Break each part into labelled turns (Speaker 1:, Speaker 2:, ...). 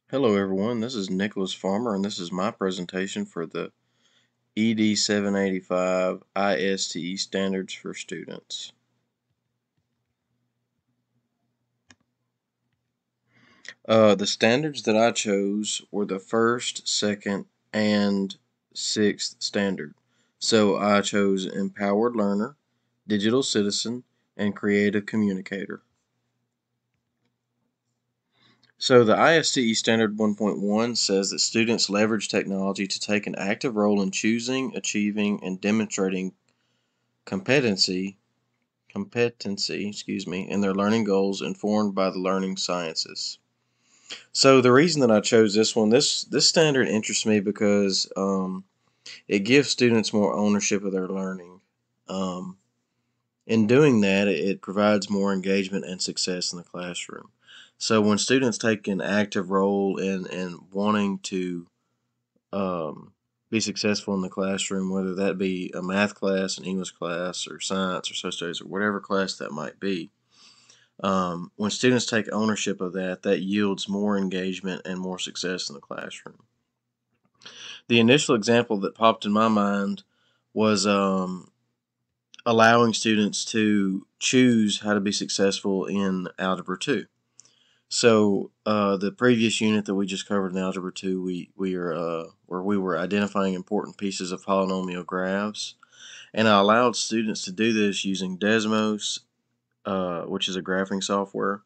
Speaker 1: Hello everyone, this is Nicholas Farmer and this is my presentation for the ED 785 ISTE Standards for Students. The standards that I chose were the first, second, and sixth standard. So I chose Empowered Learner, Digital Citizen, and Creative Communicator. So the ISTE Standard 1.1 says that students leverage technology to take an active role in choosing, achieving, and demonstrating competency, in their learning goals informed by the learning sciences. So the reason that I chose this one, this standard interests me because it gives students more ownership of their learning. In doing that, it provides more engagement and success in the classroom. So when students take an active role in wanting to be successful in the classroom, whether that be a math class, an English class, or science, or social studies, or whatever class that might be, when students take ownership of that, that yields more engagement and more success in the classroom. The initial example that popped in my mind was allowing students to choose how to be successful in Algebra 2. So the previous unit that we just covered in Algebra 2, we were identifying important pieces of polynomial graphs, and I allowed students to do this using Desmos, which is a graphing software,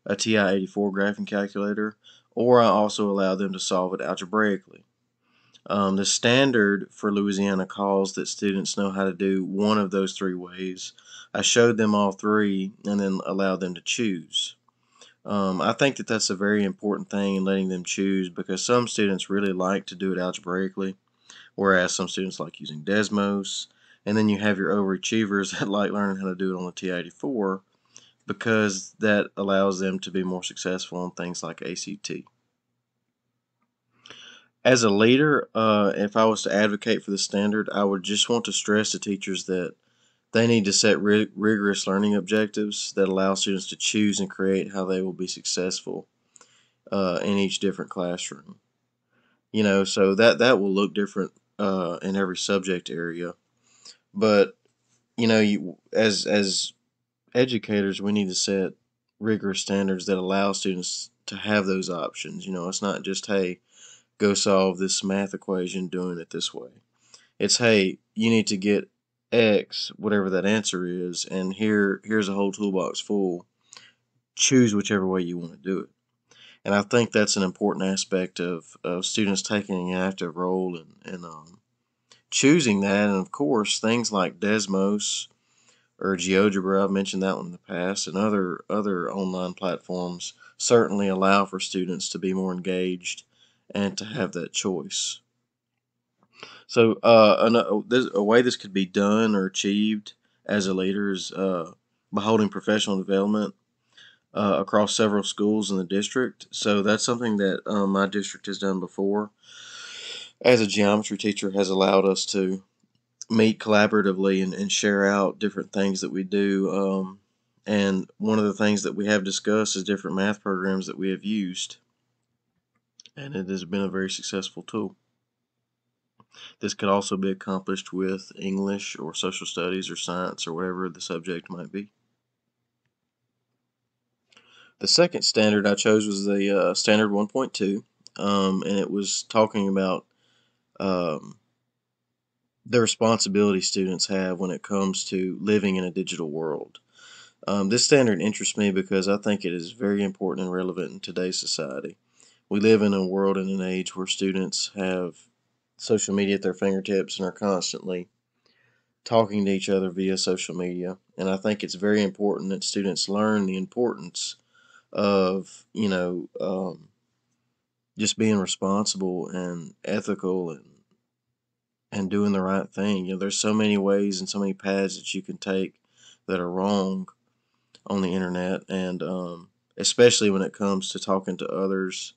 Speaker 1: a TI-84 graphing calculator, or I also allowed them to solve it algebraically. The standard for Louisiana calls that students know how to do one of those three ways. I showed them all three and then allowed them to choose. I think that that's a very important thing in letting them choose, because some students really like to do it algebraically, whereas some students like using Desmos. And then you have your overachievers that like learning how to do it on the TI-84, because that allows them to be more successful on things like ACT. As a leader, if I was to advocate for the standard, I would just want to stress to teachers that they need to set rigorous learning objectives that allow students to choose and create how they will be successful in each different classroom. So that will look different in every subject area. But as educators, we need to set rigorous standards that allow students to have those options. It's not just, hey, go solve this math equation doing it this way. It's, hey, you need to get X, whatever that answer is, and here's a whole toolbox full. Choose whichever way you want to do it. And I think that's an important aspect of students taking an active role in choosing that. And of course, things like Desmos or GeoGebra, I've mentioned that one in the past, and other online platforms certainly allow for students to be more engaged and to have that choice. So a way this could be done or achieved as a leader is by holding professional development across several schools in the district. So that's something that my district has done before. As a geometry teacher, has allowed us to meet collaboratively and share out different things that we do. And one of the things that we have discussed is different math programs that we have used, and it has been a very successful tool. This could also be accomplished with English or social studies or science or whatever the subject might be. The second standard I chose was the standard 1.2, and it was talking about um, the responsibility students have when it comes to living in a digital world. This standard interests me because I think it is very important and relevant in today's society. We live in a world and an age where students have social media at their fingertips and are constantly talking to each other via social media. And I think it's very important that students learn the importance of, just being responsible and ethical and doing the right thing. There's so many ways and so many paths that you can take that are wrong on the internet, and especially when it comes to talking to others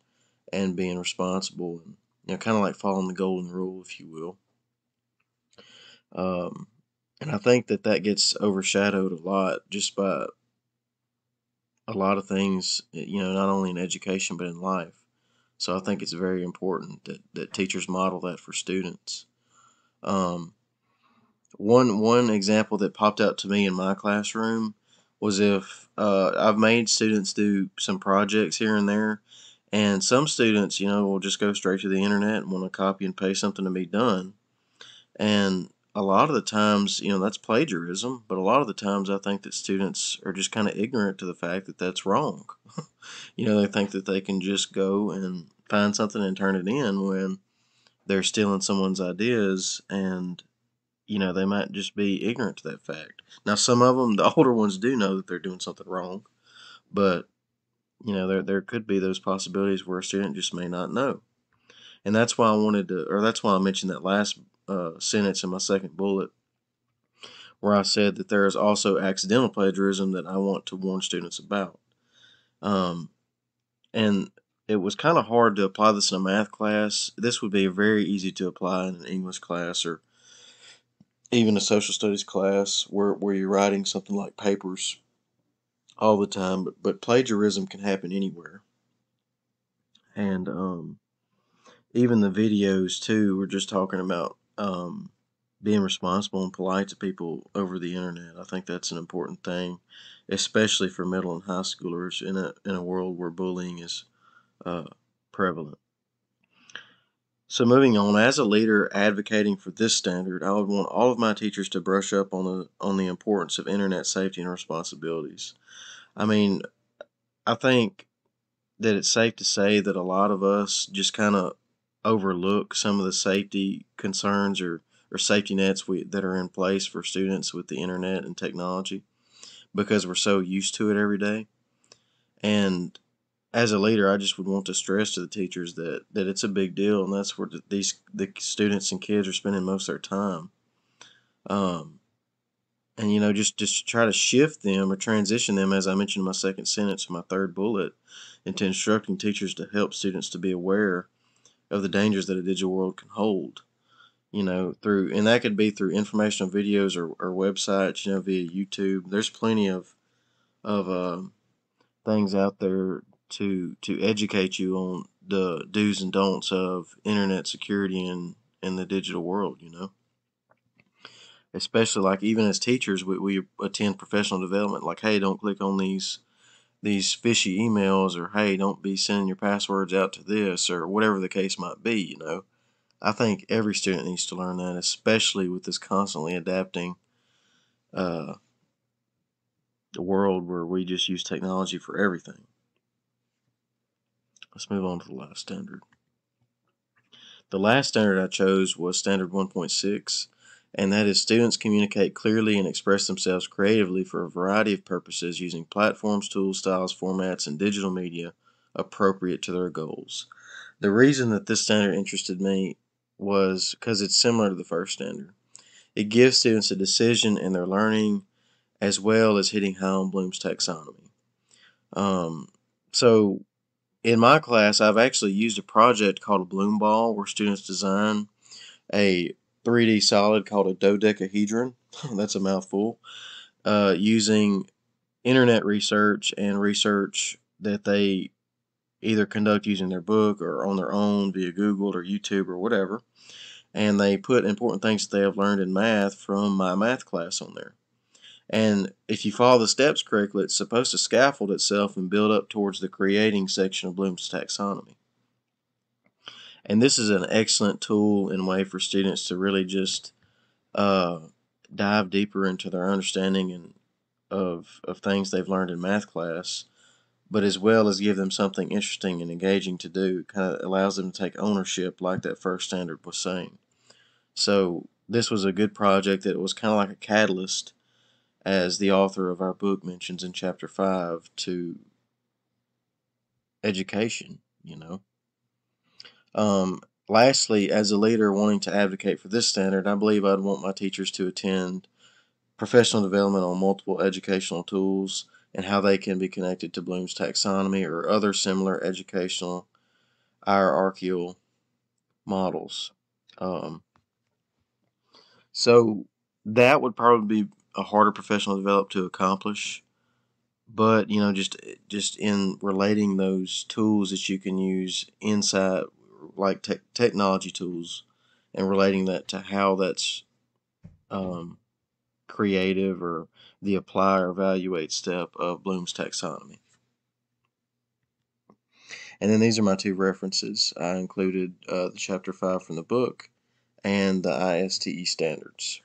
Speaker 1: and being responsible, and kind of like following the golden rule, if you will. And I think that gets overshadowed a lot just by a lot of things, not only in education but in life. So I think it's very important that teachers model that for students. Um, one example that popped out to me in my classroom was if I've made students do some projects here and there, and some students, will just go straight to the internet and want to copy and paste something to be done. And a lot of the times, that's plagiarism, but a lot of the times I think that students are just kind of ignorant to the fact that that's wrong. They think that they can just go and find something and turn it in when they're stealing someone's ideas, and they might just be ignorant to that fact. Now, some of them, the older ones, do know that they're doing something wrong, but there could be those possibilities where a student just may not know. And that's why that's why I mentioned that last sentence in my second bullet, where I said that there is also accidental plagiarism that I want to warn students about. Um, and it was kind of hard to apply this in a math class. This would be very easy to apply in an English class or even a social studies class where you're writing something like papers all the time. But plagiarism can happen anywhere. And even the videos, too, we're just talking about being responsible and polite to people over the internet. I think that's an important thing, especially for middle and high schoolers in a world where bullying is uh, prevalent. So moving on, as a leader advocating for this standard, I would want all of my teachers to brush up on the importance of internet safety and responsibilities. I mean, I think that it's safe to say that a lot of us just kind of overlook some of the safety concerns or safety nets that are in place for students with the internet and technology because we're so used to it every day. And as a leader, I just would want to stress to the teachers that it's a big deal, and that's where the students and kids are spending most of their time. Um, and just try to shift them or transition them, as I mentioned in my second sentence, my third bullet, into instructing teachers to help students to be aware of the dangers that a digital world can hold. And that could be through informational videos or websites, via YouTube. There's plenty of things out there to educate you on the do's and don'ts of internet security in the digital world. Especially like even as teachers, we attend professional development. Like, hey, don't click on these fishy emails, or hey, don't be sending your passwords out to this, or whatever the case might be. I think every student needs to learn that, especially with this constantly adapting uh, the world where we just use technology for everything. Let's move on to the last standard. The last standard I chose was Standard 1.6, and that is students communicate clearly and express themselves creatively for a variety of purposes using platforms, tools, styles, formats, and digital media appropriate to their goals. The reason that this standard interested me was because it's similar to the first standard. It gives students a decision in their learning as well as hitting high on Bloom's taxonomy. Um, so in my class, I've actually used a project called a Bloom Ball where students design a 3D solid called a dodecahedron. That's a mouthful. Using internet research and research that they either conduct using their book or on their own via Google or YouTube or whatever. And they put important things that they have learned in math from my math class on there. And if you follow the steps correctly, it's supposed to scaffold itself and build up towards the creating section of Bloom's taxonomy. And this is an excellent tool and way for students to really just uh, dive deeper into their understanding of things they've learned in math class, but as well as give them something interesting and engaging to do. Kind of allows them to take ownership, like that first standard was saying. So this was a good project that was kind of like a catalyst, as the author of our book mentions in chapter 5, to education. Lastly, as a leader wanting to advocate for this standard, I believe I'd want my teachers to attend professional development on multiple educational tools and how they can be connected to Bloom's taxonomy or other similar educational hierarchical models. Um, so that would probably be a harder professional development to accomplish, But just in relating those tools that you can use inside, like technology tools, and relating that to how that's um, creative, or the apply or evaluate step of Bloom's taxonomy. And then these are my two references. I included the chapter 5 from the book and the ISTE standards.